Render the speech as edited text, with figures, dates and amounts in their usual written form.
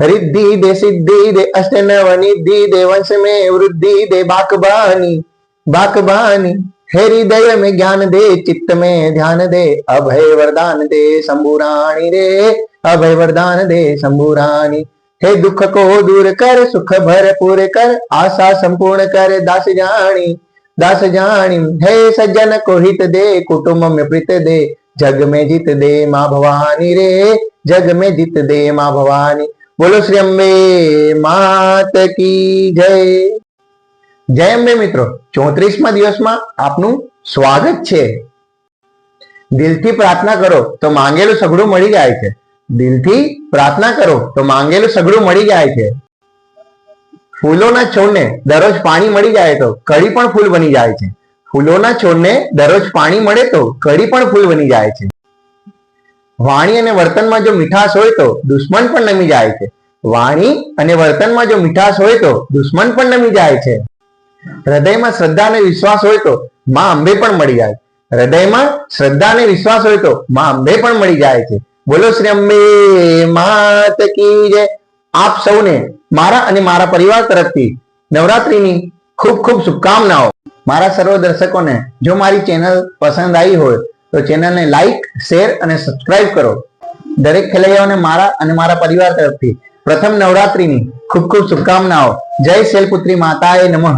रिद्धि दे सिद्धि दे अष्ट नव निधि दे वंश में वृद्धि दे बाकबानी बाकबानी। हे हृदय में ज्ञान दे चित्त में ध्यान दे अभय वरदान दे शंभुरानी रे अभय वरदान दे शंभुरानी। हे दुख को दूर कर सुख भरपूर कर आशा संपूर्ण कर दास जानी। हे सज्जन को हित दे कुटुंब में प्रीत दे जग में जीत दे माँ भवानी रे जग में जीत दे माँ भवानी। बोलो श्री अंबे मात की जय। जय अंबे मित्रों, 34मा દિવસમાં આપનું સ્વાગત છે। દિલથી પ્રાર્થના કરો તો માંગેલું સગળું મળી જાય છે। દિલથી પ્રાર્થના કરો તો માંગેલું સગળું મળી જાય છે। ફૂલોના છોડને દરરોજ પાણી મળી જાય તો કળી પણ ફૂલ બની જાય છે। ફૂલોના છોડને દરરોજ પાણી મળે તો કળી પણ ફૂલ બની જાય છે। વાણી અને વર્તનમાં જો મીઠાશ હોય તો દુશ્મન પણ નમી જાય છે। વાણી અને વર્તનમાં જો મીઠાશ હોય તો દુશ્મન પણ નમી જાય છે। હૃદયમાં શ્રદ્ધા અને વિશ્વાસ હોય તો માં અંબે પણ મળી જાય। હૃદયમાં શ્રદ્ધા અને વિશ્વાસ હોય તો માં અંબે પણ મળી જાય છે। બોલો શ્રી અંબે માત की जय। આપ સૌને મારા અને મારા પરિવાર તરફથી નવરાત્રીની ખૂબ ખૂબ શુભકામનાઓ। મારા સર્વ દર્શકોને જો મારી ચેનલ પસંદ આવી હોય તો ચેનલને લાઈક શેર અને સબસ્ક્રાઇબ કરો। દરેક ખેલૈયાઓને મારા અને મારા પરિવાર તરફથી પ્રથમ નવરાત્રીની ખૂબ ખૂબ શુભકામનાઓ। જય શૈલપુત્રી માતાએ નમઃ।